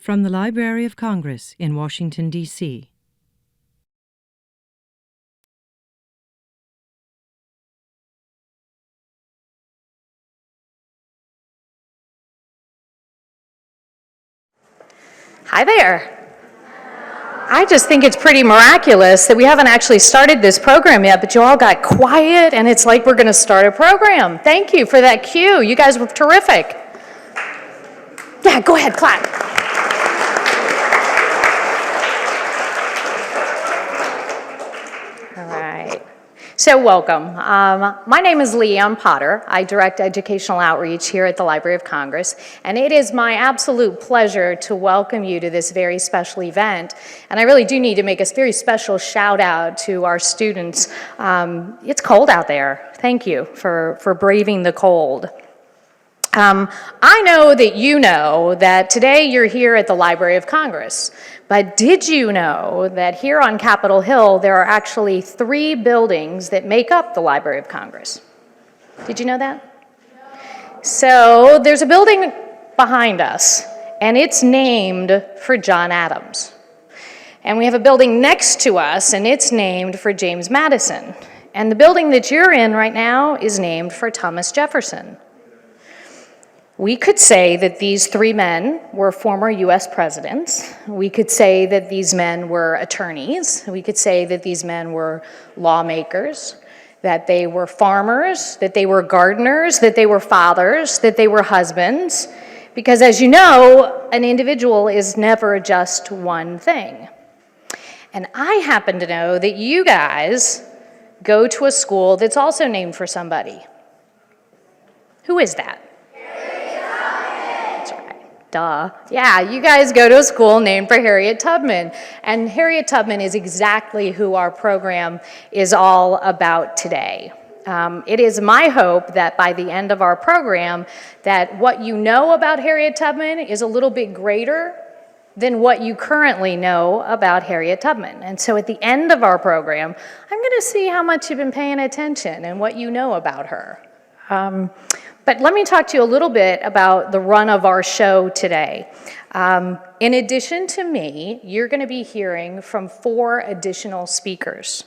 From the Library of Congress in Washington, D.C. Hi there. I just think it's pretty miraculous that we haven't actually started this program yet, but you all got quiet and it's like we're going to start a program. Thank you for that cue. You guys were terrific. Yeah, go ahead, clap. All right. So welcome. My name is Leanne Potter. I direct educational outreach here at the Library of Congress, and it is my absolute pleasure to welcome you to this very special event. And I really do need to make a very special shout out to our students. It's cold out there. Thank you for braving the cold. I know that you know that today you're here at the Library of Congress, but did you know that here on Capitol Hill there are actually 3 buildings that make up the Library of Congress? Did you know that? No. So there's a building behind us, and it's named for John Adams. And we have a building next to us, and it's named for James Madison. And the building that you're in right now is named for Thomas Jefferson. We could say that these 3 men were former US presidents. We could say that these men were attorneys. We could say that these men were lawmakers, that they were farmers, that they were gardeners, that they were fathers, that they were husbands. Because as you know, an individual is never just one thing. And I happen to know that you guys go to a school that's also named for somebody. Who is that? Duh. Yeah, you guys go to a school named for Harriet Tubman. And Harriet Tubman is exactly who our program is all about today. It is my hope that by the end of our program, that what you know about Harriet Tubman is a little bit greater than what you currently know about Harriet Tubman. And so at the end of our program, I'm going to see how much you've been paying attention and what you know about her. But let me talk to you a little bit about the run of our show today. In addition to me, you're going to be hearing from 4 additional speakers.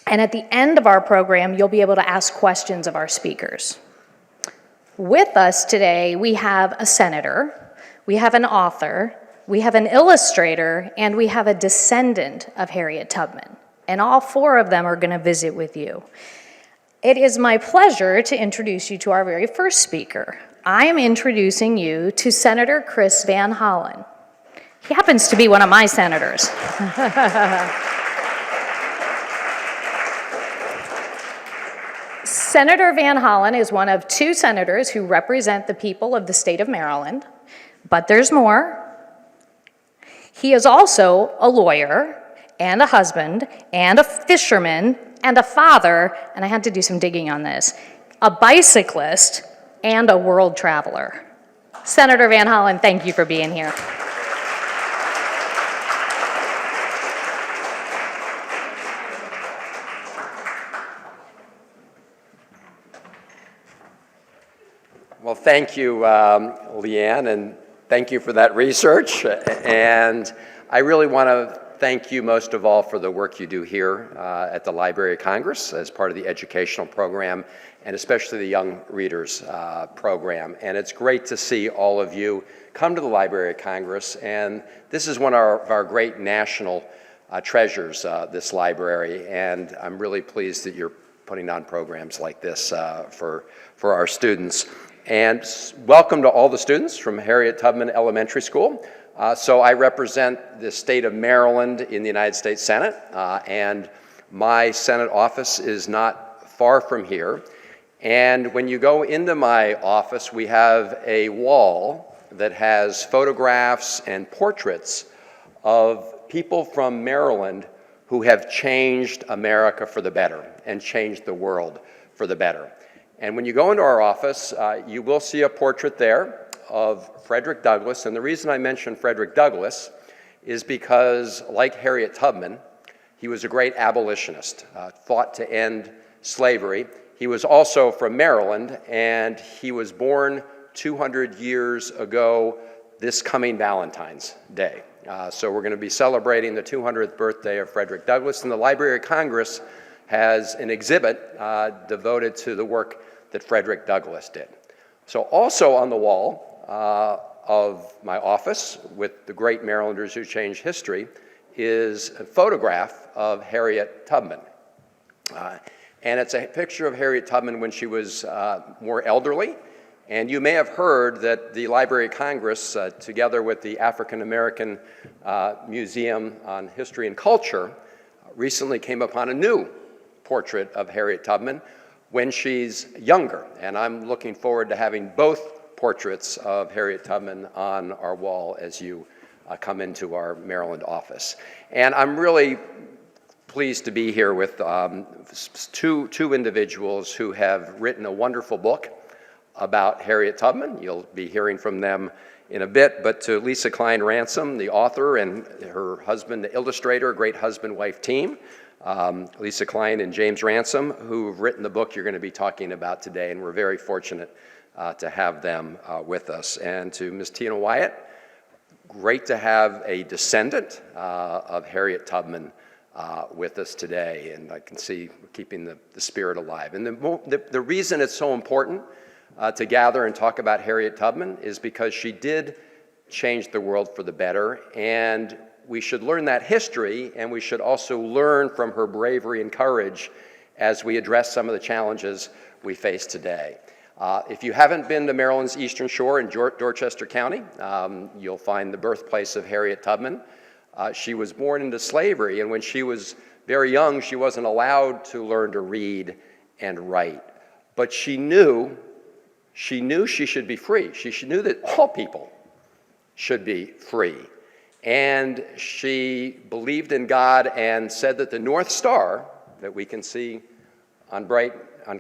And at the end of our program, you'll be able to ask questions of our speakers. With us today, we have a senator, we have an author, we have an illustrator, and we have a descendant of Harriet Tubman. And all 4 of them are going to visit with you. It is my pleasure to introduce you to our very first speaker. I am introducing you to Senator Chris Van Hollen. He happens to be one of my senators. Senator Van Hollen is one of 2 senators who represent the people of the state of Maryland, but there's more. He is also a lawyer and a husband and a fisherman and a father, and I had to do some digging on this, a bicyclist, and a world traveler. Senator Van Hollen, thank you for being here. Well, thank you, Leanne, and thank you for that research. And I really want to thank you most of all for the work you do here at the Library of Congress as part of the educational program, and especially the Young Readers program. And it's great to see all of you come to the Library of Congress. And this is one of our great national treasures, this library. And I'm really pleased that you're putting on programs like this for our students. And welcome to all the students from Harriet Tubman Elementary School. So I represent the state of Maryland in the United States Senate, and my Senate office is not far from here. And when you go into my office, we have a wall that has photographs and portraits of people from Maryland who have changed America for the better and changed the world for the better. And when you go into our office, you will see a portrait there of Frederick Douglass. And the reason I mention Frederick Douglass is because, like Harriet Tubman, he was a great abolitionist, fought to end slavery. He was also from Maryland, and he was born 200 years ago this coming Valentine's Day. So we're going to be celebrating the 200th birthday of Frederick Douglass, and the Library of Congress has an exhibit devoted to the work that Frederick Douglass did. So also on the wall of my office with the great Marylanders who changed history is a photograph of Harriet Tubman. And it's a picture of Harriet Tubman when she was more elderly. And you may have heard that the Library of Congress, together with the African American Museum on History and Culture, recently came upon a new portrait of Harriet Tubman when she's younger. And I'm looking forward to having both portraits of Harriet Tubman on our wall as you come into our Maryland office. And I'm really pleased to be here with two individuals who have written a wonderful book about Harriet Tubman. You'll be hearing from them in a bit, but to Lesa Cline-Ransome, the author, and her husband, the illustrator, a great husband-wife team, Lesa Cline and James Ransom, who've written the book you're going to be talking about today, and we're very fortunate to have them with us. And to Ms. Tina Wyatt, great to have a descendant of Harriet Tubman with us today, and I can see we're keeping the spirit alive. And the reason it's so important to gather and talk about Harriet Tubman is because she did change the world for the better, and we should learn that history, and we should also learn from her bravery and courage as we address some of the challenges we face today. If you haven't been to Maryland's Eastern Shore in Dorchester County, you'll find the birthplace of Harriet Tubman. She was born into slavery, and when she was very young, she wasn't allowed to learn to read and write. But she knew she should be free. She knew that all people should be free. And she believed in God and said that the North Star that we can see on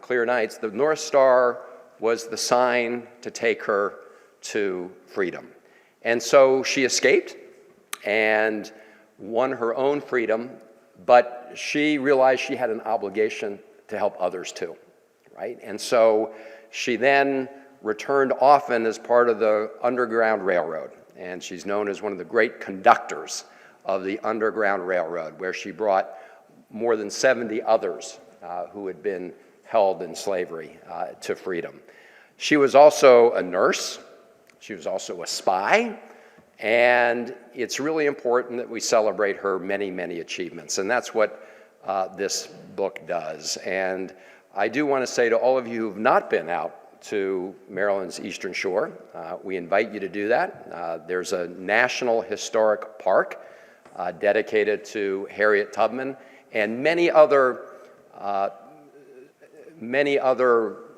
clear nights, the North Star was the sign to take her to freedom. And so she escaped and won her own freedom, but she realized she had an obligation to help others too, right? And so she then returned often as part of the Underground Railroad, and she's known as one of the great conductors of the Underground Railroad, where she brought more than 70 others who had been held in slavery to freedom. She was also a nurse. She was also a spy. And it's really important that we celebrate her many, many achievements. And that's what this book does. And I do want to say to all of you who've not been out to Maryland's Eastern Shore, we invite you to do that. There's a National Historic Park dedicated to Harriet Tubman and many other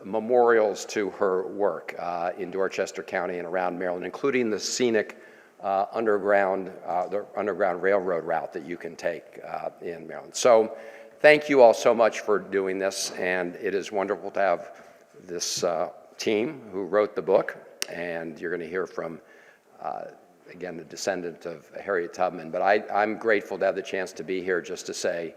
memorials to her work in Dorchester County and around Maryland, including the scenic the Underground Railroad route that you can take in Maryland. So thank you all so much for doing this, and it is wonderful to have this team who wrote the book, and you're going to hear from, again, the descendant of Harriet Tubman. But I'm grateful to have the chance to be here just to say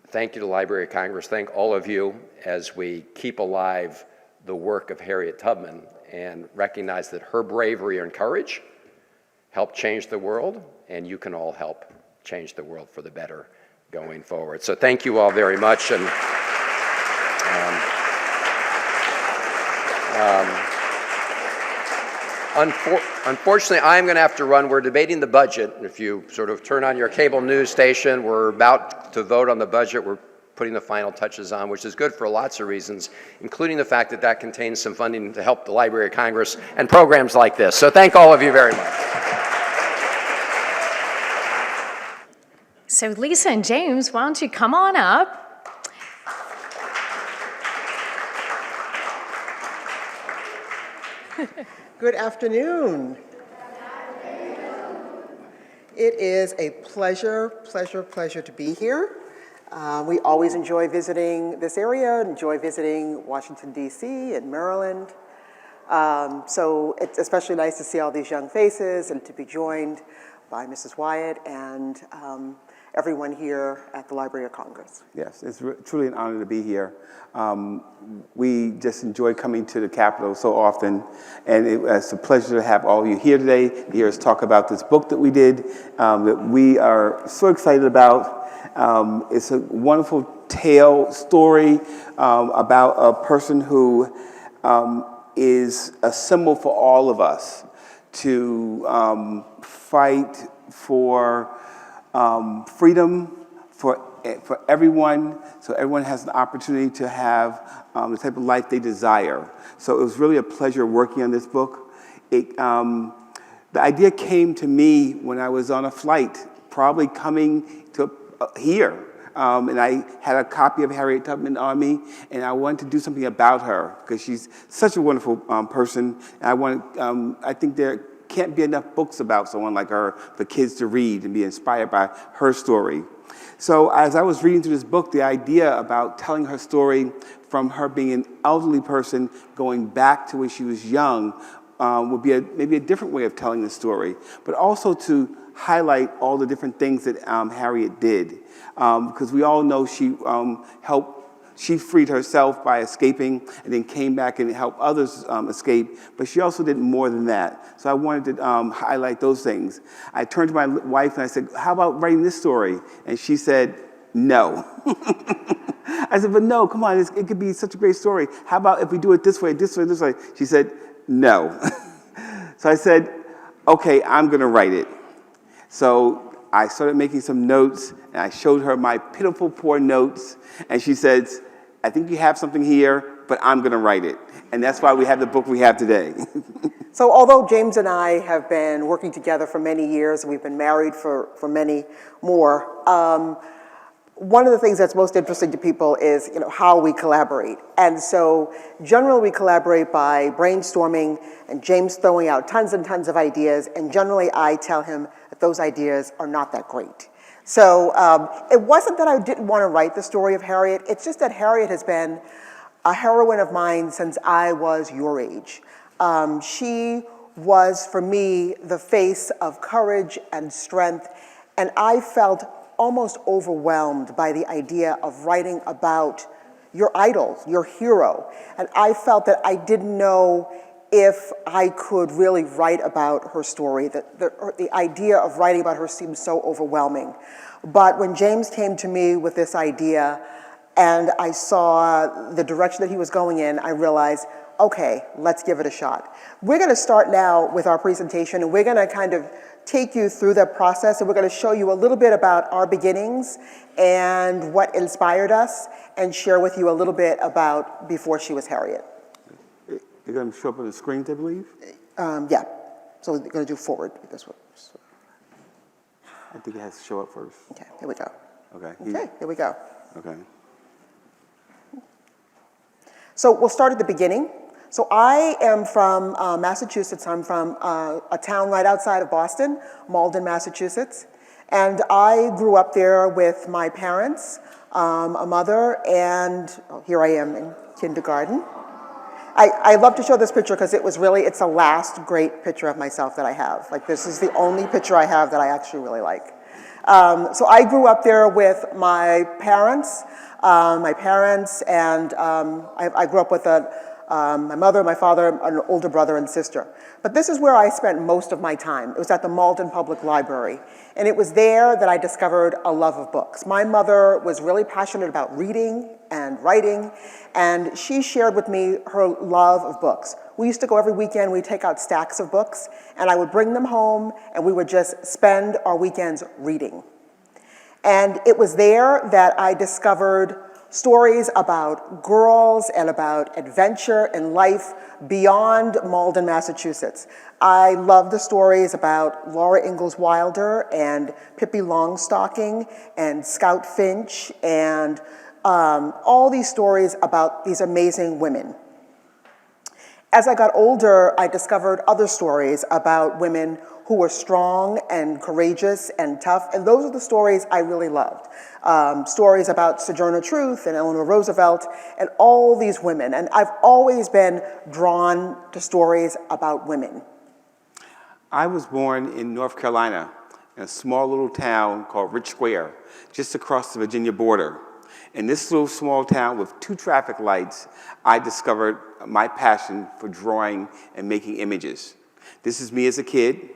thank you to the Library of Congress. Thank all of you as we keep alive the work of Harriet Tubman and recognize that her bravery and courage helped change the world, and you can all help change the world for the better going forward. So thank you all very much. And unfortunately, I'm going to have to run. We're debating the budget. If you sort of turn on your cable news station, we're about to vote on the budget. We're putting the final touches on, which is good for lots of reasons, including the fact that that contains some funding to help the Library of Congress and programs like this. So thank all of you very much. So Lesa and James, why don't you come on up? Good afternoon. It is a pleasure to be here. We always enjoy visiting this area, enjoy visiting Washington, D.C. and Maryland. So it's especially nice to see all these young faces and to be joined by Mrs. Wyatt and everyone here at the Library of Congress. Yes, it's truly an honor to be here. We just enjoy coming to the Capitol so often, and it's a pleasure to have all of you here today to hear us talk about this book that we did, that we are so excited about. It's a wonderful story about a person who is a symbol for all of us to fight for freedom for everyone, so everyone has an opportunity to have the type of life they desire. So it was really a pleasure working on this book. The idea came to me when I was on a flight, probably coming to here. And I had a copy of Harriet Tubman on me, and I wanted to do something about her because she's such a wonderful person. And I think there can't be enough books about someone like her for kids to read and be inspired by her story. So as I was reading through this book, the idea about telling her story from her being an elderly person going back to when she was young would be maybe a different way of telling the story, but also to highlight all the different things that Harriet did. Because we all know she freed herself by escaping and then came back and helped others escape, but she also did more than that. So I wanted to highlight those things. I turned to my wife and I said, how about writing this story? And she said, no. I said, but no, come on, it could be such a great story. How about if we do it this way, this way, this way? She said, no. So I said, okay, I'm gonna write it. So I started making some notes, and I showed her my pitiful, poor notes, and she said, I think you have something here, but I'm going to write it. And that's why we have the book we have today. So although James and I have been working together for many years, and we've been married for many more, one of the things that's most interesting to people is how we collaborate. And so generally we collaborate by brainstorming and James throwing out tons and tons of ideas, and generally I tell him that those ideas are not that great. So it wasn't that I didn't want to write the story of Harriet, it's just that Harriet has been a heroine of mine since I was your age. She was, for me, the face of courage and strength, and I felt almost overwhelmed by the idea of writing about your idol, your hero. And I felt that I didn't know if I could really write about her story, that the idea of writing about her seemed so overwhelming. But when James came to me with this idea and I saw the direction that he was going in, I realized, okay, let's give it a shot. We're gonna start now with our presentation, and we're gonna kind of take you through that process, and we're going to show you a little bit about our beginnings and what inspired us, and share with you a little bit about before She Was Harriet. You're going to show up on the screen, I believe? Yeah. So we're going to do forward this one. I think it has to show up first. Okay, here we go. Okay. Okay, here we go. Okay. So we'll start at the beginning. So I am from Massachusetts. I'm from a town right outside of Boston, Malden, Massachusetts. And I grew up there with my parents, a mother, and here I am in kindergarten. I love to show this picture because it's the last great picture of myself that I have. Like, this is the only picture I have that I actually really like. So I grew up there with my parents, and I grew up with my mother, my father, an older brother and sister. But this is where I spent most of my time. It was at the Malden Public Library. And it was there that I discovered a love of books. My mother was really passionate about reading and writing, and she shared with me her love of books. We used to go every weekend, we'd take out stacks of books, and I would bring them home, and we would just spend our weekends reading. And it was there that I discovered stories about girls and about adventure and life beyond Malden, Massachusetts. I love the stories about Laura Ingalls Wilder and Pippi Longstocking and Scout Finch and all these stories about these amazing women. As I got older, I discovered other stories about women who were strong and courageous and tough, and those are the stories I really loved. Stories about Sojourner Truth and Eleanor Roosevelt and all these women, and I've always been drawn to stories about women. I was born in North Carolina, in a small little town called Rich Square, just across the Virginia border. In this little small town with 2 traffic lights, I discovered my passion for drawing and making images. This is me as a kid.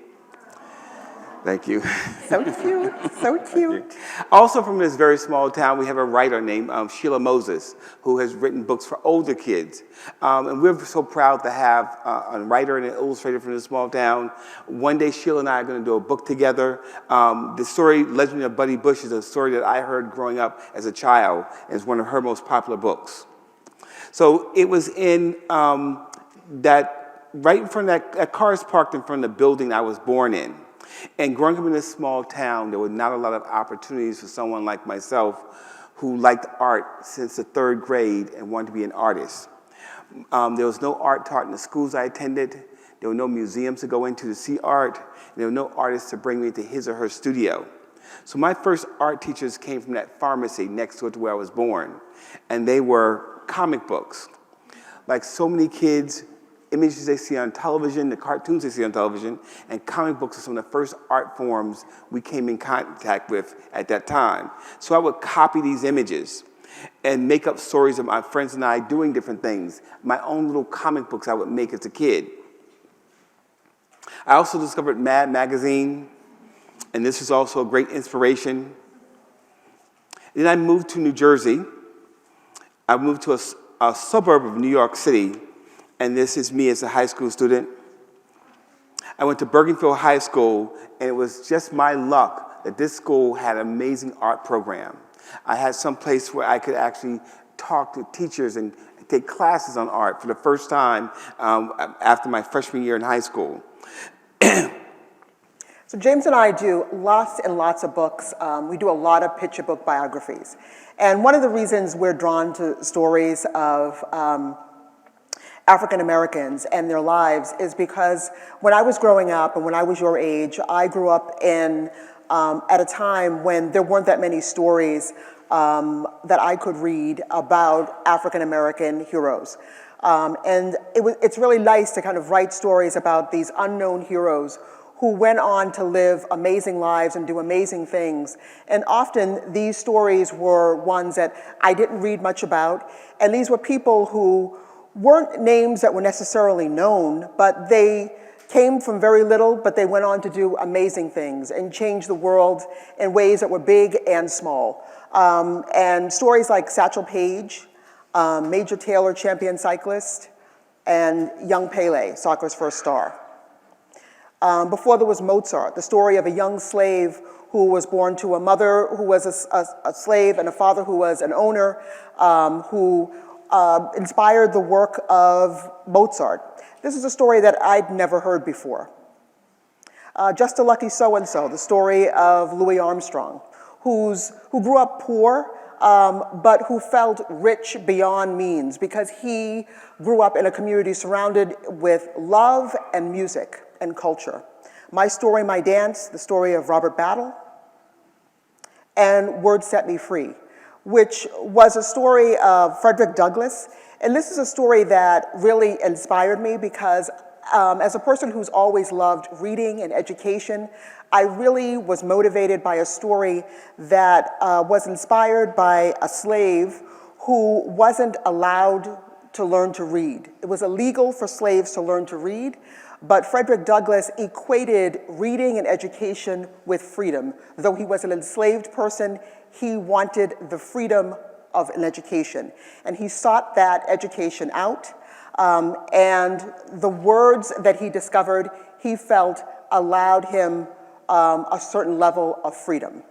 Thank you. So cute, so cute. Also from this very small town, we have a writer named Sheila Moses, who has written books for older kids. And we're so proud to have a writer and an illustrator from this small town. One day, Sheila and I are going to do a book together. The story, Legend of Buddy Bush, is a story that I heard growing up as a child, and it's one of her most popular books. So it was in that, right in front of that car is parked in front of the building I was born in. And growing up in this small town, there were not a lot of opportunities for someone like myself who liked art since the 3rd grade and wanted to be an artist. There was no art taught in the schools I attended. There were no museums to go into to see art. And there were no artists to bring me to his or her studio. So my first art teachers came from that pharmacy next door to where I was born. And they were comic books. Like so many kids, images they see on television, the cartoons they see on television, and comic books are some of the first art forms we came in contact with at that time. So I would copy these images and make up stories of my friends and I doing different things. My own little comic books I would make as a kid. I also discovered Mad magazine, and this was also a great inspiration. Then I moved to New Jersey. I moved to a suburb of New York City, and this is me as a high school student. I went to Bergenfield High School, and it was just my luck that this school had an amazing art program. I had some place where I could actually talk to teachers and take classes on art for the first time after my freshman year in high school. So James and I do lots and lots of books. We do a lot of picture book biographies. And one of the reasons we're drawn to stories of African Americans and their lives is because when I was growing up and when I was your age, I grew up in at a time when there weren't that many stories that I could read about African American heroes. And it's really nice to kind of write stories about these unknown heroes who went on to live amazing lives and do amazing things. And often these stories were ones that I didn't read much about, and these were people who weren't names that were necessarily known, but they came from very little, but they went on to do amazing things and change the world in ways that were big and small. And stories like Satchel Paige, Major Taylor, champion cyclist, and young Pele, soccer's first star. Before there was Mozart, the story of a young slave who was born to a mother who was a slave and a father who was an owner, who inspired the work of Mozart. This is a story that I'd never heard before. Just a Lucky So-and-So, the story of Louis Armstrong, who grew up poor, but who felt rich beyond means because he grew up in a community surrounded with love and music and culture. My Story, My Dance, the story of Robert Battle, and Words Set Me Free, which was a story of Frederick Douglass. And this is a story that really inspired me because as a person who's always loved reading and education, I really was motivated by a story that was inspired by a slave who wasn't allowed to learn to read. It was illegal for slaves to learn to read, but Frederick Douglass equated reading and education with freedom. Though he was an enslaved person, he wanted the freedom of an education. And he sought that education out, and the words that he discovered, he felt allowed him a certain level of freedom.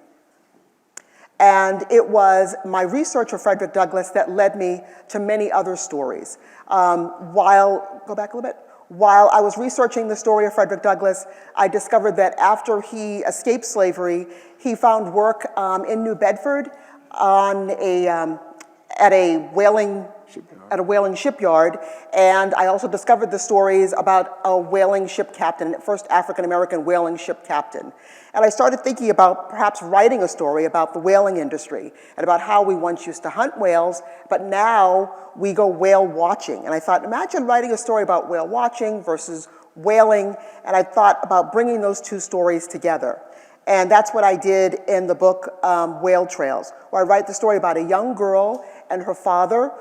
And it was my research of Frederick Douglass that led me to many other stories. Go back a little bit. While I was researching the story of Frederick Douglass, I discovered that after he escaped slavery, he found work in New Bedford at a whaling shipyard, and I also discovered the stories about a whaling ship captain, first African-American whaling ship captain. And I started thinking about perhaps writing a story about the whaling industry and about how we once used to hunt whales, but now we go whale watching. And I thought, imagine writing a story about whale watching versus whaling, and I thought about bringing those two stories together. And that's what I did in the book Whale Trails, where I write the story about a young girl and her father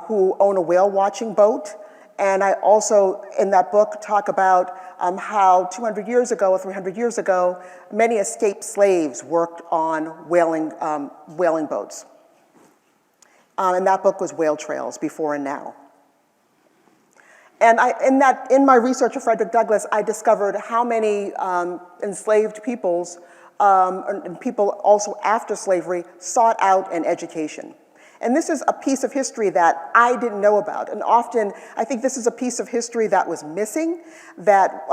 who own a whale watching boat. And I also, in that book, talk about how 200 years ago or 300 years ago, many escaped slaves worked on whaling boats. And that book was Whale Trails, Before and Now. And in my research of Frederick Douglass, I discovered how many enslaved peoples, and people also after slavery, sought out an education. And this is a piece of history that I didn't know about. And often, I think this is a piece of history that was missing, that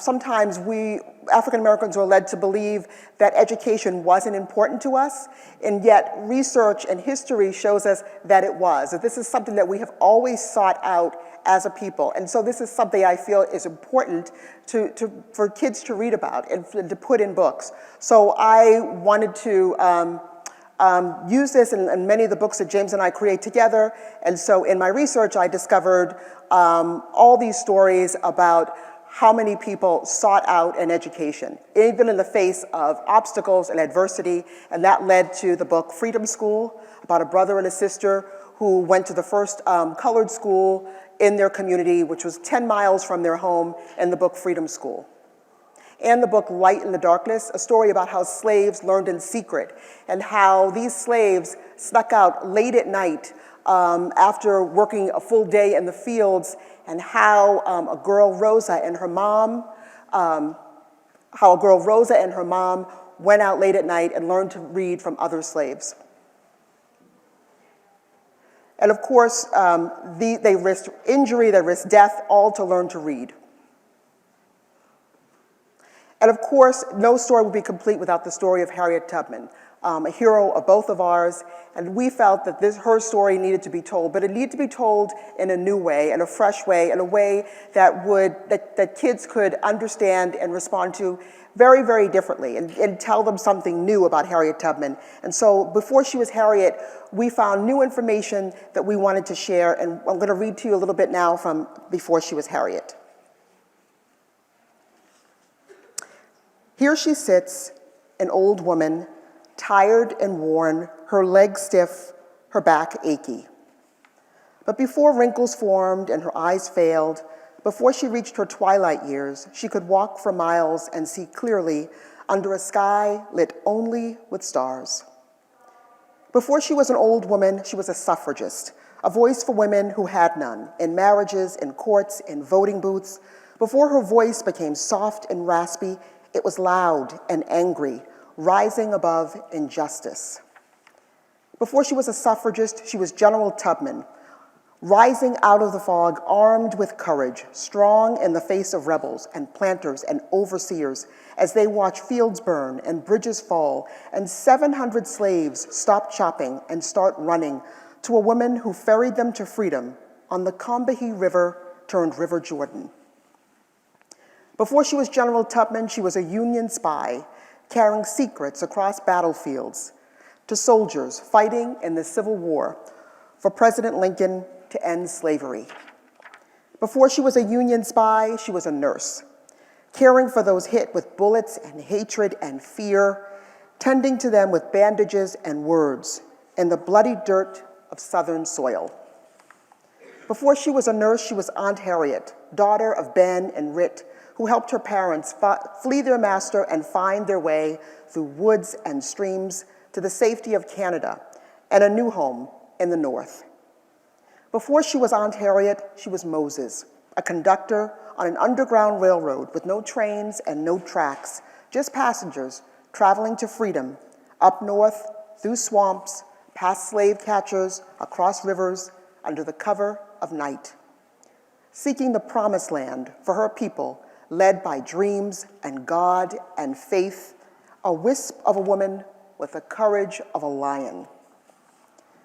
sometimes we, African Americans, were led to believe that education wasn't important to us, and yet research and history shows us that it was. That this is something that we have always sought out as a people. And so this is something I feel is important for kids to read about and to put in books. So I wanted to use this in many of the books that James and I create together. And so in my research, I discovered all these stories about how many people sought out an education, even in the face of obstacles and adversity. And that led to the book Freedom School, about a brother and a sister who went to the first colored school in their community, which was 10 miles from their home, in the book Freedom School. And the book Light in the Darkness, a story about how slaves learned in secret and how these slaves snuck out late at night after working a full day in the fields, and how a girl, Rosa, and her mom went out late at night and learned to read from other slaves. And of course, they risked injury, they risked death, all to learn to read. And of course, no story would be complete without the story of Harriet Tubman, a hero of both of ours. And we felt that her story needed to be told, but it needed to be told in a new way, in a fresh way, in a way that kids could understand and respond to very, very differently, and tell them something new about Harriet Tubman. And so before She Was Harriet, we found new information that we wanted to share, and I'm going to read to you a little bit now from Before She Was Harriet. Here she sits, an old woman, tired and worn, her legs stiff, her back achy. But before wrinkles formed and her eyes failed, before she reached her twilight years, she could walk for miles and see clearly under a sky lit only with stars. Before she was an old woman, she was a suffragist, a voice for women who had none, in marriages, in courts, in voting booths. Before her voice became soft and raspy, it was loud and angry, rising above injustice. Before she was a suffragist, she was General Tubman, rising out of the fog, armed with courage, strong in the face of rebels and planters and overseers as they watched fields burn and bridges fall and 700 slaves stop chopping and start running to a woman who ferried them to freedom on the Combahee River turned River Jordan. Before she was General Tubman, she was a Union spy, carrying secrets across battlefields to soldiers fighting in the Civil War for President Lincoln to end slavery. Before she was a Union spy, she was a nurse, caring for those hit with bullets and hatred and fear, tending to them with bandages and words in the bloody dirt of Southern soil. Before she was a nurse, she was Aunt Harriet, daughter of Ben and Rit, who helped her parents flee their master and find their way through woods and streams to the safety of Canada and a new home in the North. Before she was Aunt Harriet, she was Moses, a conductor on an underground railroad with no trains and no tracks, just passengers traveling to freedom, up north, through swamps, past slave catchers, across rivers, under the cover of night, seeking the promised land for her people, led by dreams and God and faith, a wisp of a woman with the courage of a lion.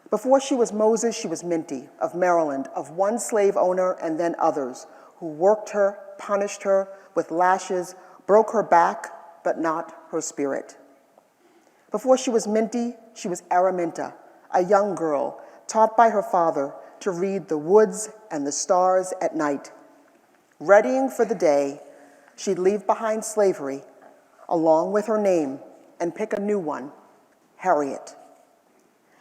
Before she was Moses, she was Minty of Maryland, of one slave owner and then others, who worked her, punished her with lashes, broke her back, but not her spirit. Before she was Minty, she was Araminta, a young girl taught by her father to read the woods and the stars at night. Readying for the day she'd leave behind slavery, along with her name, and pick a new one, Harriet.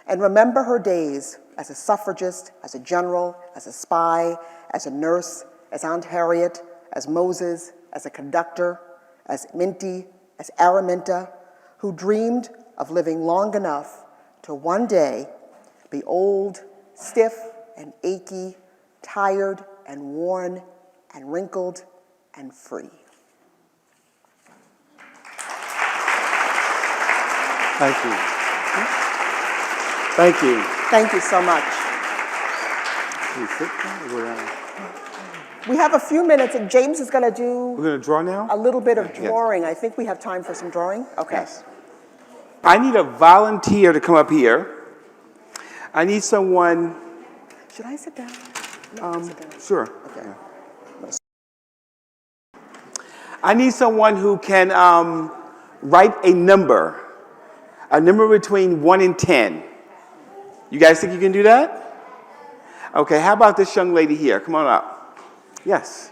And remember her days as a suffragist, as a general, as a spy, as a nurse, as Aunt Harriet, as Moses, as a conductor, as Minty, as Araminta, who dreamed of living long enough to one day be old, stiff and achy, tired and worn and wrinkled and free. Thank you. Thank you. Thank you so much. Can you sit down or go down? We have a few minutes, and James is going to We're do going to draw now? a little bit of Yes. drawing. I think we have time for some drawing. Okay. Yes. I need a volunteer to come up here. I need someone. Should I sit down? No, sit down. Sure. Okay. Yeah. I need someone who can write a number between 1 and 10. You guys think you can do that? Okay, how about this young lady here? Come on up. Yes.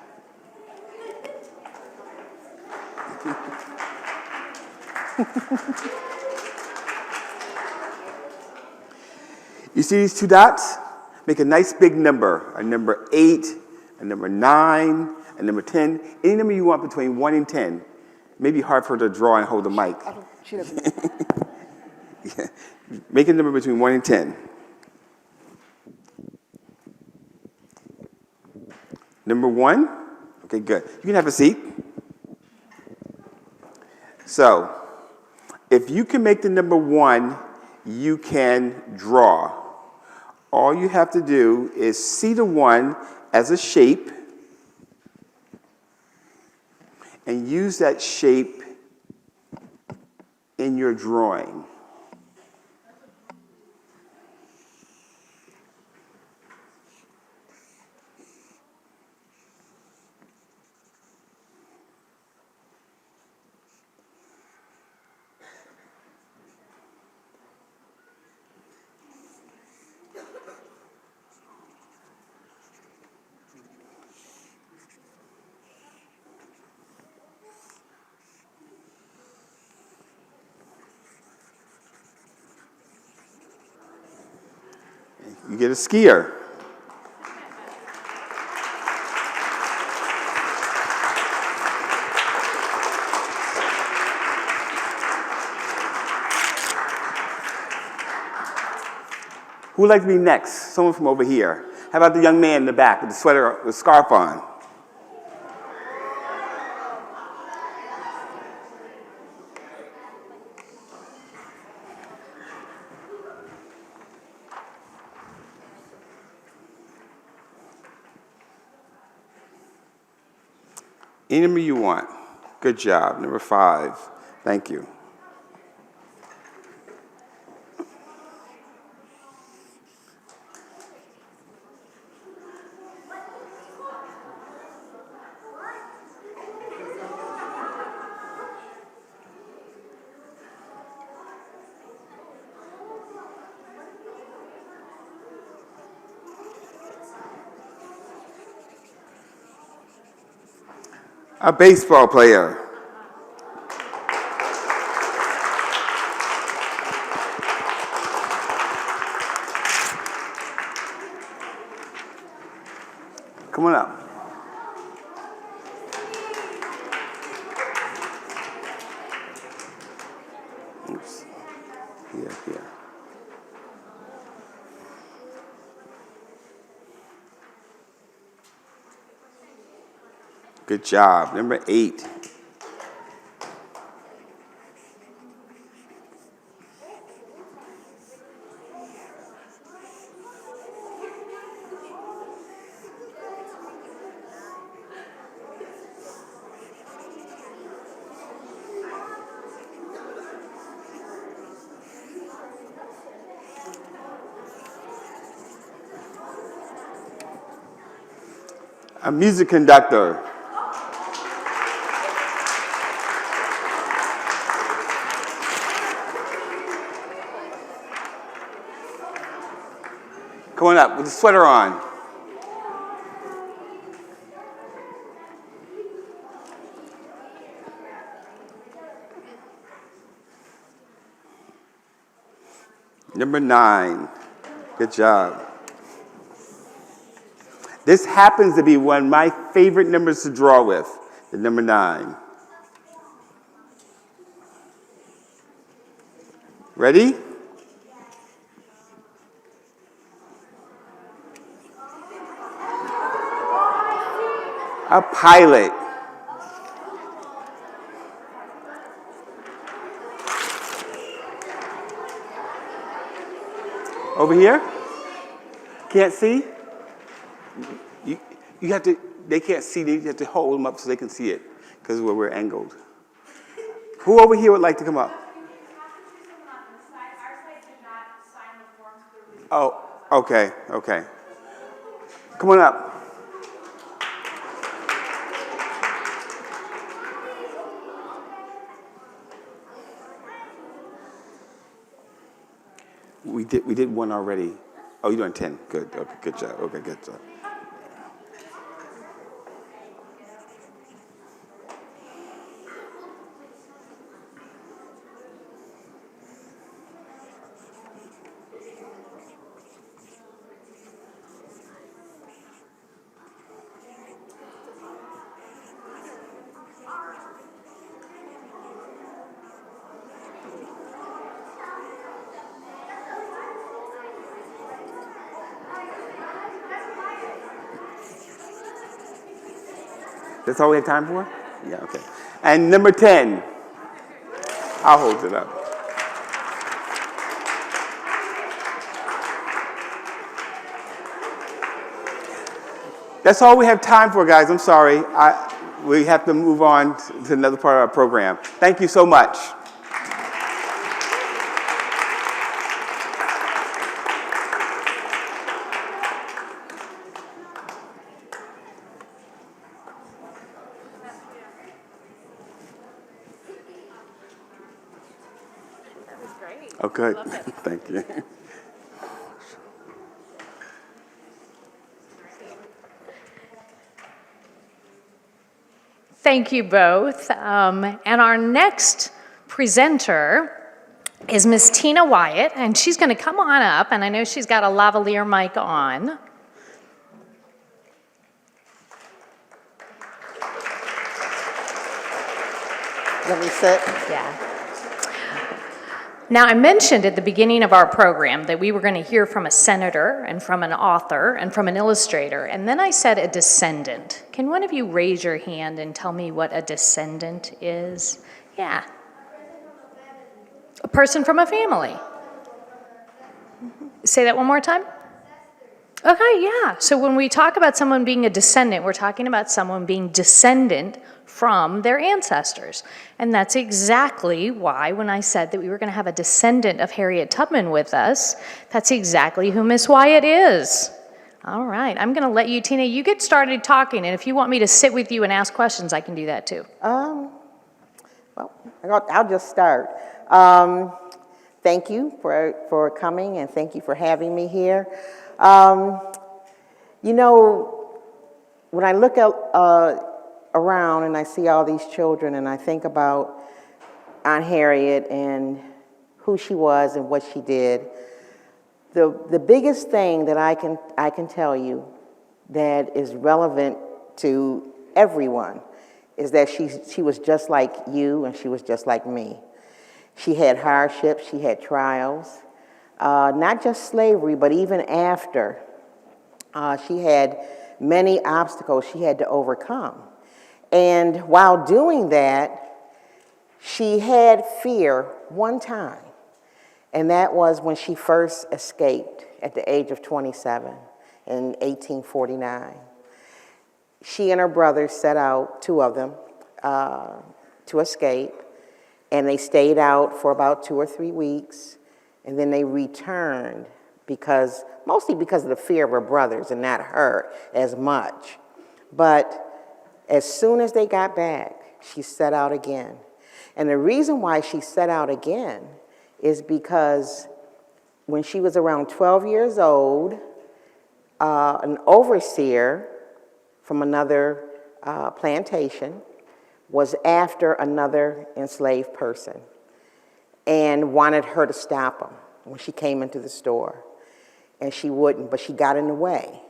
You see these two dots? Make a nice big number. A number 8, a number 9, a number 10. Any number you want between 1 and 10. It may be hard for her to draw and hold the mic. She doesn't. Yeah. Make a number between 1 and 10. Number 1? Okay, good. You can have a seat. So, if you can make the number 1, you can draw. All you have to do is see the 1 as a shape and use that shape in your drawing. You get a skier. Who would like to be next? Someone from over here. How about the young man in the back with the sweater, with the scarf on? Any number you want. Good job. Number 5. Thank you. A baseball player. Come on up. Oops. Here. Good job. Number 8. A music conductor. Going up with a sweater on. Number 9. Good job. This happens to be one of my favorite numbers to draw with, the number 9. Ready? A pilot. Over here? Can't see? You have to, they can't see, you have to hold them up so they can see it, because where we're angled. Who over here would like to come up? Oh, okay. Come on up. We did one already. Oh, you're doing 10. Good. Okay, good job. Okay, good job. That's all we have time for? Yeah, okay. And number 10. I'll hold it up. That's all we have time for, guys. I'm sorry. We have to move on to another part of our program. Thank you so much. Okay, thank you. Thank you both. And our next presenter is Miss Tina Wyatt, and she's going to come on up, and I know she's got a lavalier mic on. Let me sit. Yeah. Now, I mentioned at the beginning of our program that we were going to hear from a senator and from an author and from an illustrator, and then I said a descendant. Can one of you raise your hand and tell me what a descendant is? Yeah. A person from a family. Say that one more time. Okay, yeah. So when we talk about someone being a descendant, we're talking about someone being descendant from their ancestors. And that's exactly why when I said that we were going to have a descendant of Harriet Tubman with us, that's exactly who Miss Wyatt is. All right, I'm going to let you, Tina, you get started talking, and if you want me to sit with you and ask questions, I can do that too. Well, I'll just start. Thank you for coming, and thank you for having me here. You know, when I look around and I see all these children and I think about Aunt Harriet and who she was and what she did, the biggest thing that I can tell you that is relevant to everyone is that she was just like you and she was just like me. She had hardships, she had trials, not just slavery, but even after. She had many obstacles she had to overcome. And while doing that, she had fear one time, and that was when she first escaped at the age of 27 in 1849. She and her brothers set out, 2 of them, to escape, and they stayed out for about 2 or 3 weeks, and then they returned mostly because of the fear of her brothers and not her as much. But as soon as they got back, she set out again. And the reason why she set out again is because when she was around 12 years old, an overseer from another plantation was after another enslaved person and wanted her to stop him. when she came into the store. And she wouldn't, but she got in the way.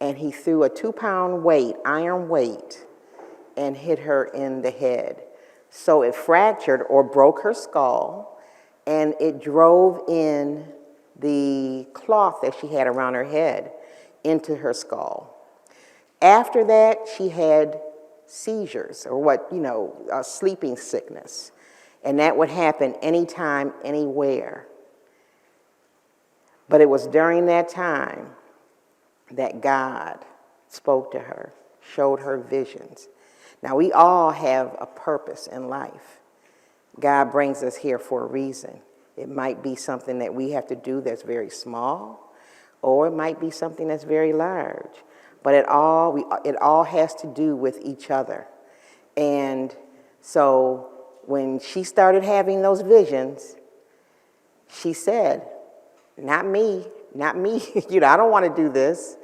And he threw a 2-pound weight, iron weight, and hit her in the head. So it fractured or broke her skull, and it drove in the cloth that she had around her head into her skull. After that, she had seizures, or sleeping sickness. And that would happen anytime, anywhere. But it was during that time that God spoke to her, showed her visions. Now, we all have a purpose in life. God brings us here for a reason. It might be something that we have to do that's very small, or it might be something that's very large. But it all has to do with each other. And so when she started having those visions, she said, not me, I don't want to do this.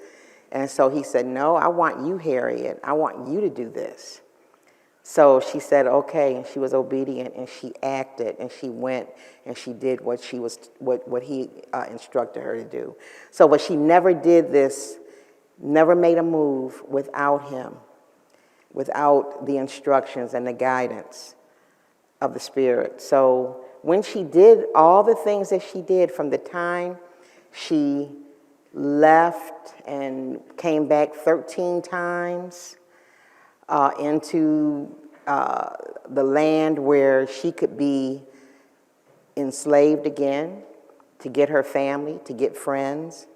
And so he said, no, I want you, Harriet. I want you to do this. So she said, okay, and she was obedient, and she acted, and she went, and she did what he instructed her to do. So, but she never did this, never made a move without him, without the instructions and the guidance of the Spirit. So when she did all the things that she did from the time she left and came back 13 times into the land where she could be enslaved again, to get her family, to get friends.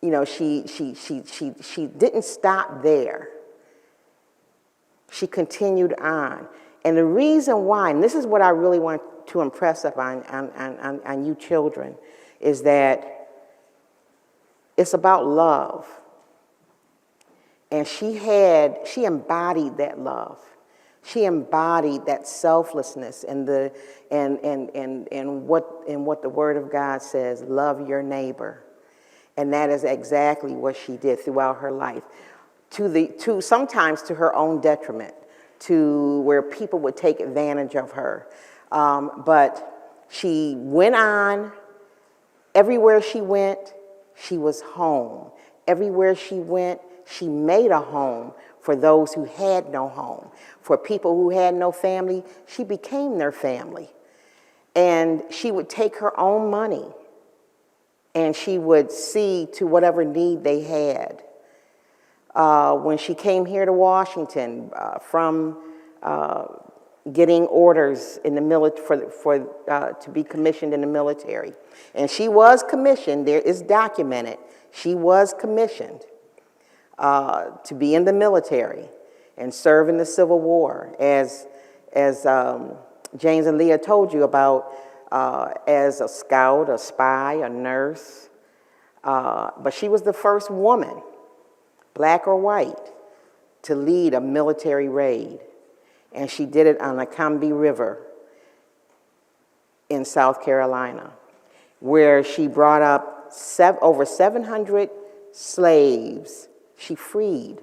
She didn't stop there. She continued on. And the reason why, and this is what I really want to impress upon on you children, is that it's about love. And she embodied that love. She embodied that selflessness and what the Word of God says, love your neighbor. And that is exactly what she did throughout her life, sometimes to her own detriment, to where people would take advantage of her. But she went on. Everywhere she went, she was home. Everywhere she went, she made a home for those who had no home. For people who had no family, she became their family. And she would take her own money, and she would see to whatever need they had. When she came here to Washington from getting orders in the to be commissioned in the military, and she was commissioned. There is documented. She was commissioned to be in the military and serve in the Civil War, as James and Leah told you about, as a scout, a spy, a nurse. But she was the first woman, black or white, to lead a military raid. And she did it on the Combahee River in South Carolina, where she brought up over 700 slaves. She freed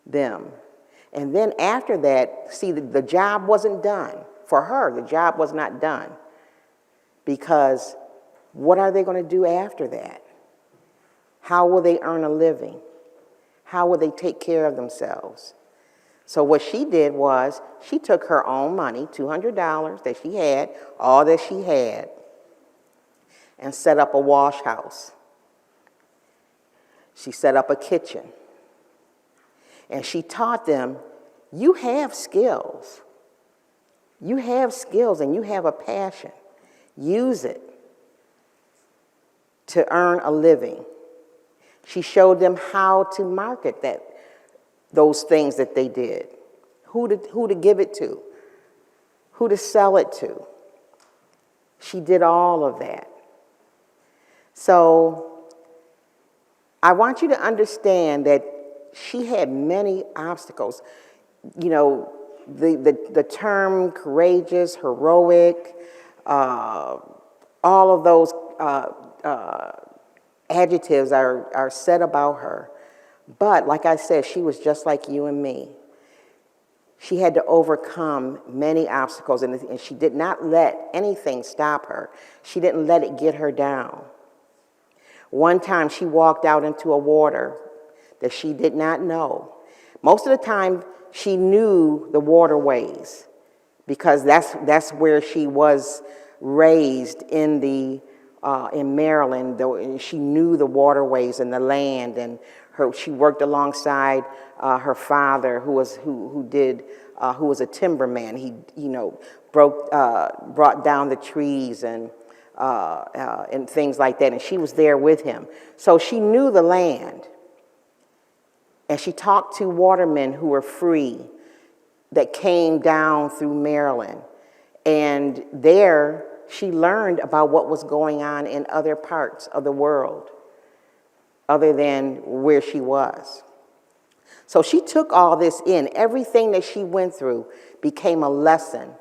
them. And then after that, see, the job wasn't done. For her, the job was not done. Because what are they going to do after that? How will they earn a living? How will they take care of themselves? So what she did was she took her own money, $200 that she had, all that she had, and set up a wash house. She set up a kitchen. And she taught them, you have skills. You have skills and you have a passion. Use it to earn a living. She showed them how to market those things that they did, who to give it to, who to sell it to. She did all of that. So I want you to understand that she had many obstacles. You know, the term courageous, heroic, all of those adjectives are said about her. But like I said, she was just like you and me. She had to overcome many obstacles, and she did not let anything stop her. She didn't let it get her down. One time she walked out into a water that she did not know. Most of the time she knew the waterways because that's where she was raised in Maryland. She knew the waterways and the land, and she worked alongside her father, who was a timberman. He brought down the trees and things like that, and she was there with him. So she knew the land, and she talked to watermen who were free that came down through Maryland, and there she learned about what was going on in other parts of the world other than where she was. So she took all this in. Everything that she went through became a lesson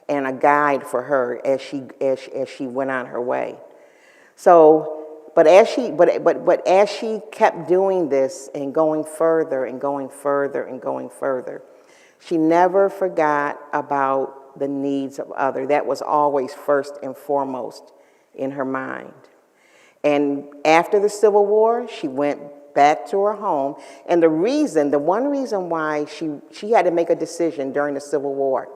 and a guide for her as she went on her way. So, but as she kept doing this and going further and going further and going further, she never forgot about the needs of others. That was always first and foremost in her mind. And after the Civil War, she went back to her home. And the one reason why she had to make a decision during the Civil War,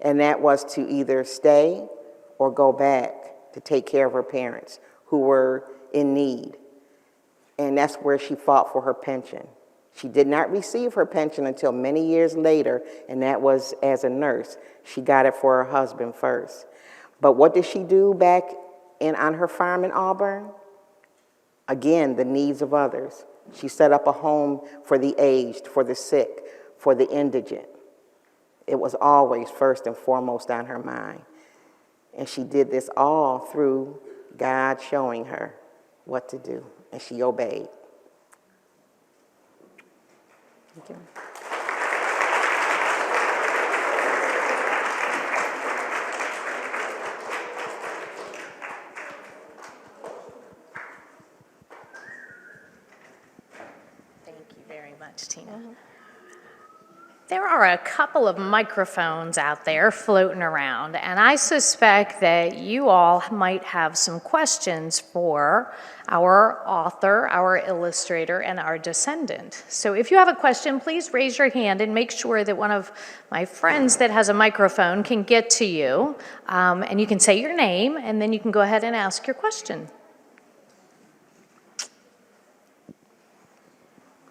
and that was to either stay or go back to take care of her parents who were in need. And that's where she fought for her pension. She did not receive her pension until many years later, and that was as a nurse. She got it for her husband first. But what did she do back on her farm in Auburn? Again, the needs of others. She set up a home for the aged, for the sick, for the indigent. It was always first and foremost on her mind. And she did this all through God showing her what to do, and she obeyed. Thank you. Thank you very much, Tina. There are a couple of microphones out there floating around, and I suspect that you all might have some questions for our author, our illustrator, and our descendant. So if you have a question, please raise your hand and make sure that one of my friends that has a microphone can get to you. And you can say your name, and then you can go ahead and ask your question.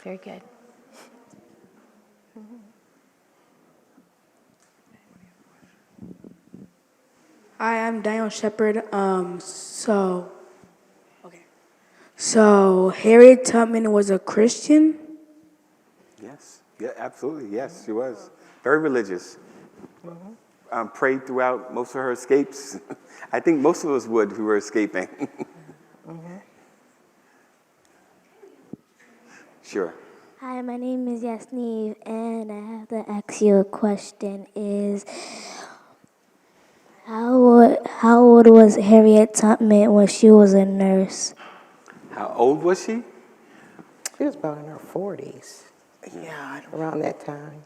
Very good. Hi, I'm Daniel Shepard. So Harriet Tubman was a Christian? Yes, yeah, absolutely, yes, she was. Very religious. Prayed throughout most of her escapes. I think most of us would if we were escaping. Sure. Hi, my name is Yasneev, and I have to ask you a question. How old was Harriet Tubman when she was a nurse? How old was she? She was about in her 40s. Yeah, around that time.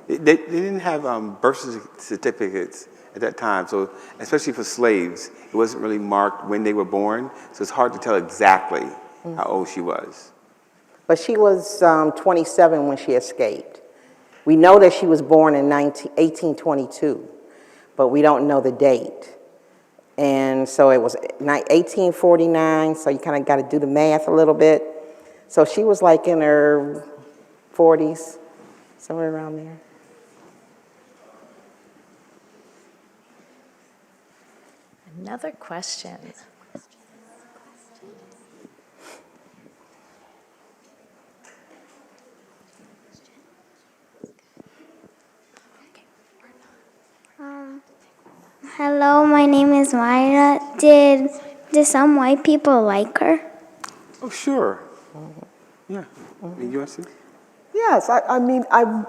They didn't have birth certificates at that time, so especially for slaves, it wasn't really marked when they were born, so it's hard to tell exactly how old she was. But she was 27 when she escaped. We know that she was born in 1822, but we don't know the date. And so it was 1849, so you kind of got to do the math a little bit. So she was like in her 40s, somewhere around there. Another question. Hello, my name is Wyatt. Did some white people like her? Oh, sure. Yeah. You want to see? Yes, I mean, I'm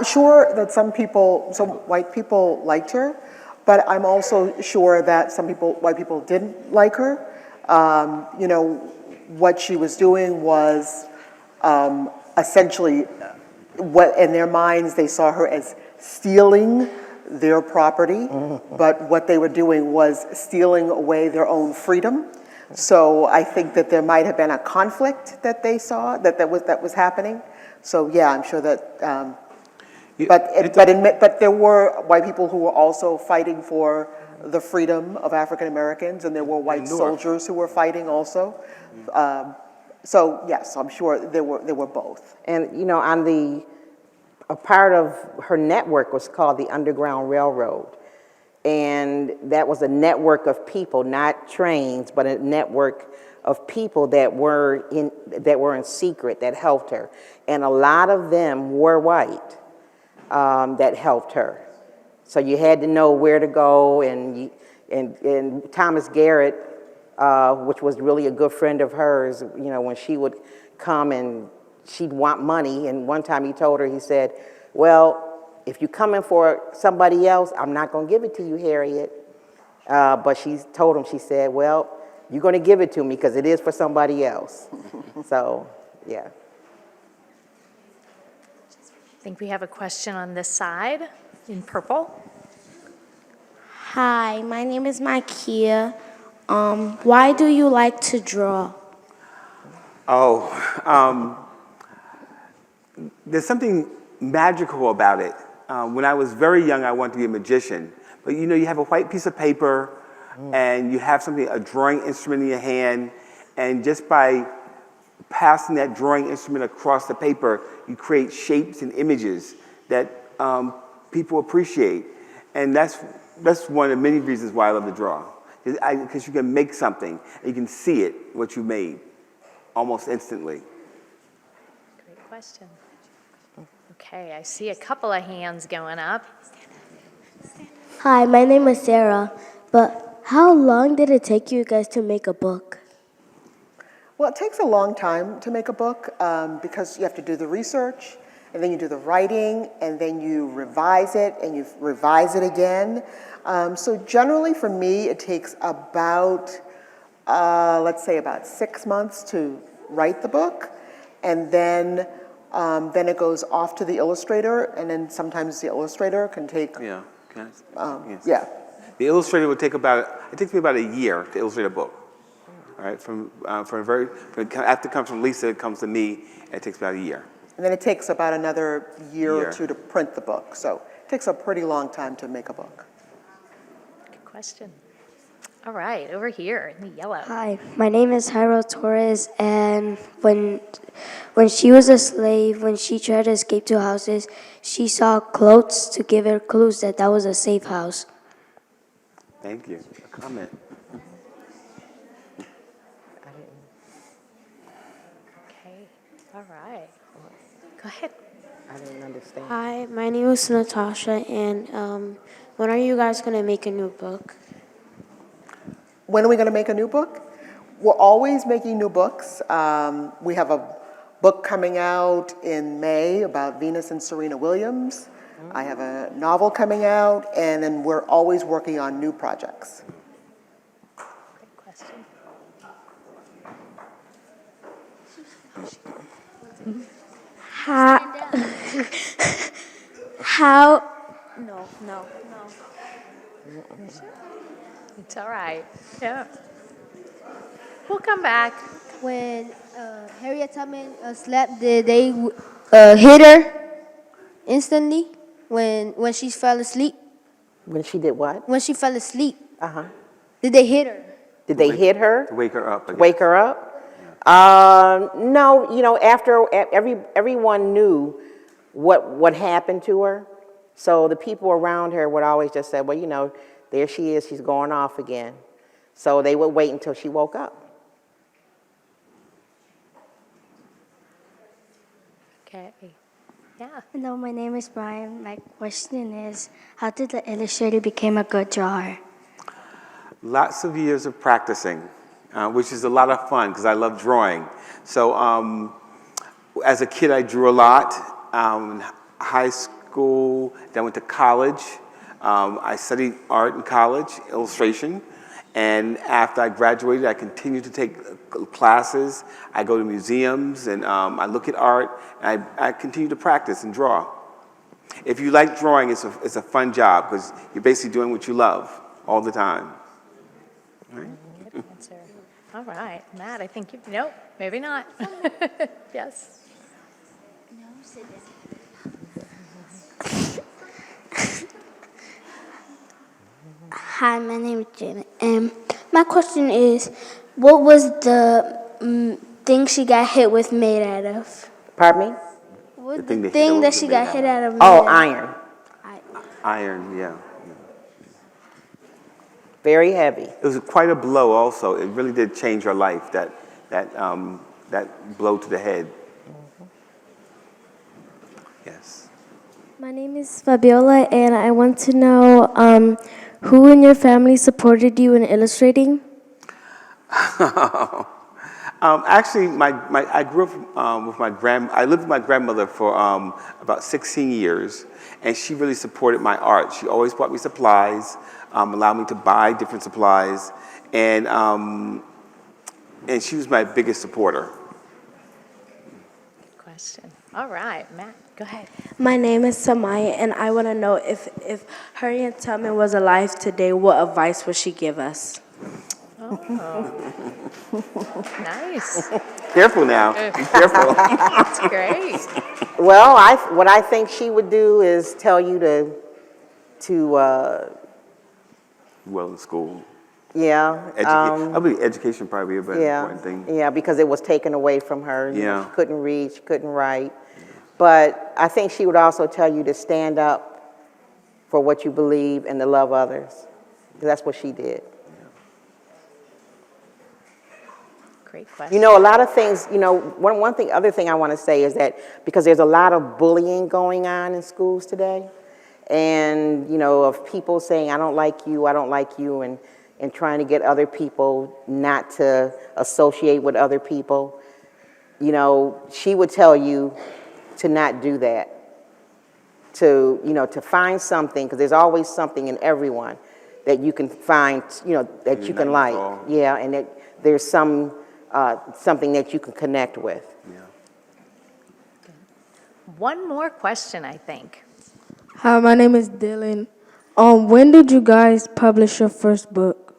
sure that some white people liked her, but I'm also sure that white people didn't like her. You know, what she was doing was essentially, what in their minds they saw her as stealing their property, but what they were doing was stealing away their own freedom. So I think that there might have been a conflict that they saw that was happening. So yeah, I'm sure that. But there were white people who were also fighting for the freedom of African Americans, and there were white soldiers who were fighting also. So yes, I'm sure there were both. And you know, a part of her network was called the Underground Railroad. And that was a network of people, not trains, but a network of people that were in secret that helped her. And a lot of them were white that helped her. So you had to know where to go, and Thomas Garrett, which was really a good friend of hers, you know, when she would come and she'd want money, and one time he told her, he said, well, if you're coming for somebody else, I'm not going to give it to you, Harriet. But she told him, she said, well, you're going to give it to me because it is for somebody else. So, yeah. I think we have a question on this side in purple. Hi, my name is Makia. Why do you like to draw? There's something magical about it. When I was very young, I wanted to be a magician. But you know, you have a white piece of paper, and you have a drawing instrument in your hand, and just by passing that drawing instrument across the paper, you create shapes and images that people appreciate. And that's one of the many reasons why I love to draw. Because you can make something, and you can see it, what you made, almost instantly. Great question. Okay, I see a couple of hands going up. Hi, my name is Sarah, but how long did it take you guys to make a book? Well, it takes a long time to make a book because you have to do the research, and then you do the writing, and then you revise it, and you revise it again. So generally for me, it takes about, let's say about 6 months to write the book, and then it goes off to the illustrator, and then sometimes the illustrator can take. Yeah. Can I, yes. Yeah. The illustrator would take it takes me about a year to illustrate a book. All right, after it comes from Lesa, it comes to me, and it takes about a year. And then it takes about another year or two to print the book. So it takes a pretty long time to make a book. Good question. All right, over here in the yellow. Hi, my name is Jairo Torres, and when she was a slave, when she tried to escape to houses, she saw clothes to give her clues that was a safe house. Thank you. A comment. Okay, all right. Go ahead. I didn't understand. Hi, my name is Natasha, and when are you guys going to make a new book? When are we going to make a new book? We're always making new books. We have a book coming out in May about Venus and Serena Williams. I have a novel coming out, and then we're always working on new projects. Great question. No. It's all right. Yeah. We'll come back. When Harriet Tubman slept, did they hit her instantly when she fell asleep? When she did what? When she fell asleep, Uh-huh. did they hit her? Did they hit her? To wake her up again. Wake her up? No, you know, after everyone knew what happened to her, so the people around her would always just say, well, you know, there she is, she's going off again. So they would wait until she woke up. Okay. Yeah. Hello, my name is Brian. My question is, how did the illustrator become a good drawer? Lots of years of practicing, which is a lot of fun because I love drawing. So as a kid, I drew a lot. High school, then went to college. I studied art in college, illustration, And after I graduated, I continued to take classes. I go to museums, and I look at art, and I continue to practice and draw. If you like drawing, it's a fun job because you're basically doing what you love all the time. Good answer. All right, Matt, I think nope, maybe not. Yes. No, sit down. Hi, my name is Janet. My question is, what was the thing she got hit with made out of? Pardon me? What thing the that thing hit that her she was got made hit out out of? Oh, made out of? iron. Iron, yeah. Very heavy. It was quite a blow also. It really did change her life, that blow to the head. Yes. My name is Fabiola, and I want to know who in your family supported you in illustrating? Actually, I grew up with I lived with my grandmother for about 16 years, and she really supported my art. She always bought me supplies, allowed me to buy different supplies, and she was my biggest supporter. Good question. All right, Matt, go ahead. My name is Samaya, and I want to know if Harriet Tubman was alive today, what advice would she give us? Oh, nice. Careful now. Be careful. That's great. Well, what I think she would do is tell you to Well, in school. yeah. I believe education probably be a very important thing. Yeah, because it was taken away from her. You know, Yeah. she couldn't read, she couldn't write. But I think she would also tell you to stand up for what you believe and to love others. 'Cause that's what she did. Great question. You know, a lot of things, you know, other thing I want to say is that because there's a lot of bullying going on in schools today, and, you know, of people saying, I don't like you, and trying to get other people not to associate with other people, you know, she would tell you to not do that. To, you know, to find something, because there's always something in everyone that you can find, you know, that you can like. Yeah, and that there's something that you can connect with. Yeah. One more question, I think. Hi, my name is Dylan. When did you guys publish your first book?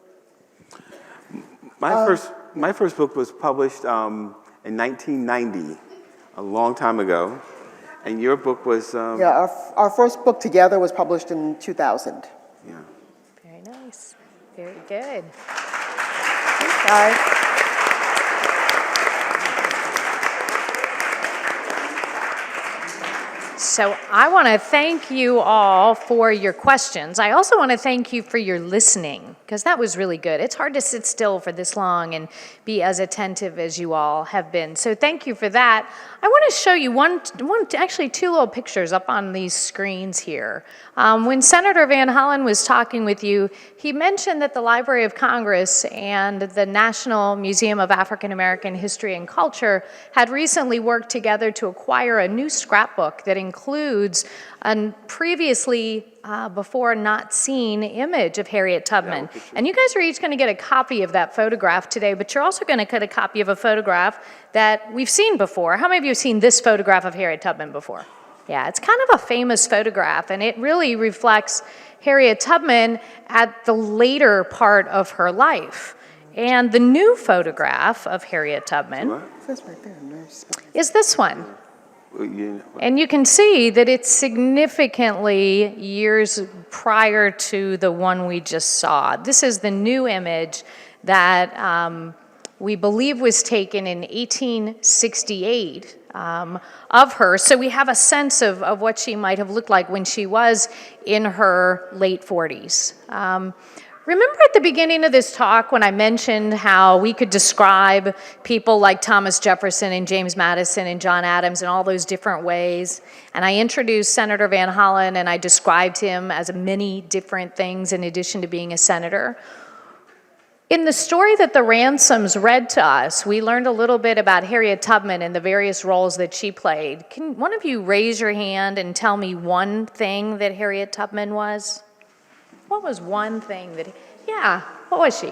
My first book was published in 1990, a long time ago, and your book was. Yeah, our first book together was published in 2000. Yeah. Very nice. Very good. Sorry. So I want to thank you all for your questions. I also want to thank you for your listening, because that was really good. It's hard to sit still for this long and be as attentive as you all have been. So thank you for that. I want to show you actually two little pictures up on these screens here. When Senator Van Hollen was talking with you, he mentioned that the Library of Congress and the National Museum of African American History and Culture had recently worked together to acquire a new scrapbook that includes a previously before not seen image of Harriet Tubman. And you guys are each going to get a copy of that photograph today, but you're also going to get a copy of a photograph that we've seen before. How many of you have seen this photograph of Harriet Tubman before? Yeah, it's kind of a famous photograph, and it really reflects Harriet Tubman at the later part of her life. And the new photograph of Harriet Tubman is this one. And you can see that it's significantly years prior to the one we just saw. This is the new image that we believe was taken in 1868 of her. So we have a sense of what she might have looked like when she was in her late 40s. Remember at the beginning of this talk when I mentioned how we could describe people like Thomas Jefferson and James Madison and John Adams in all those different ways? And I introduced Senator Van Hollen and I described him as many different things in addition to being a senator. In the story that the Ransomes read to us, we learned a little bit about Harriet Tubman and the various roles that she played. Can one of you raise your hand and tell me one thing that Harriet Tubman was? What was one thing that, yeah, what was she?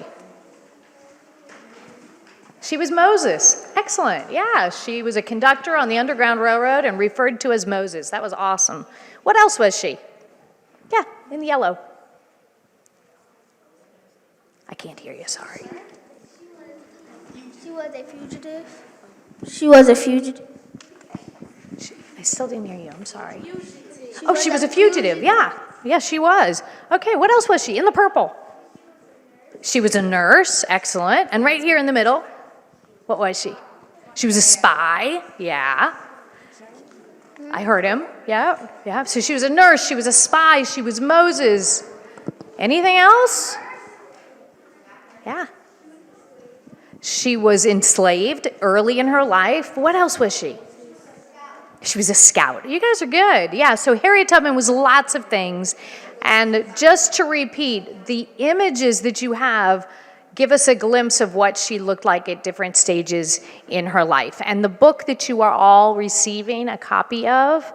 She was Moses. Excellent. Yeah, she was a conductor on the Underground Railroad and referred to as Moses. That was awesome. What else was she? Yeah, in yellow. I can't hear you, sorry. She was a fugitive. She was a fugitive. I still didn't hear you, I'm sorry. She was a fugitive, yeah. Yeah, she was. Okay, what else was she? In the purple. She was a nurse, excellent. And right here in the middle, what was she? She was a spy, yeah. I heard him, yeah, yeah. So she was a nurse, she was a spy, she was Moses. Anything else? Yeah. She was enslaved early in her life. What else was she? She was a scout. You guys are good. Yeah, so Harriet Tubman was lots of things. And just to repeat, the images that you have give us a glimpse of what she looked like at different stages in her life. And the book that you are all receiving a copy of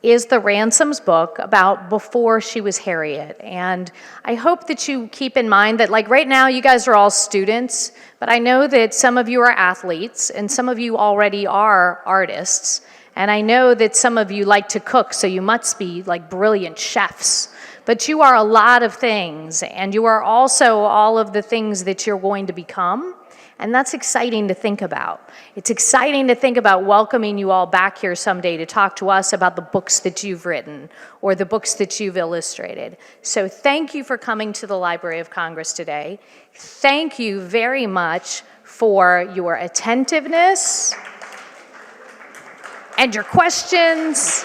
is the Ransome's book about before she was Harriet. And I hope that you keep in mind that, like, right now you guys are all students, but I know that some of you are athletes and some of you already are artists. And I know that some of you like to cook, so you must be like brilliant chefs. But you are a lot of things, and you are also all of the things that you're going to become. And that's exciting to think about. It's exciting to think about welcoming you all back here someday to talk to us about the books that you've written or the books that you've illustrated. So thank you for coming to the Library of Congress today. Thank you very much for your attentiveness and your questions.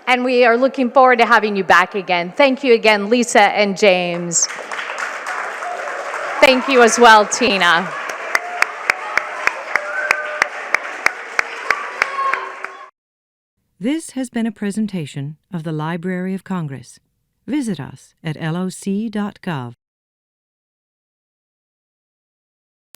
And we are looking forward to having you back again. Thank you again, Lesa and James. Thank you as well, Tina. This has been a presentation of the Library of Congress. Visit us at loc.gov.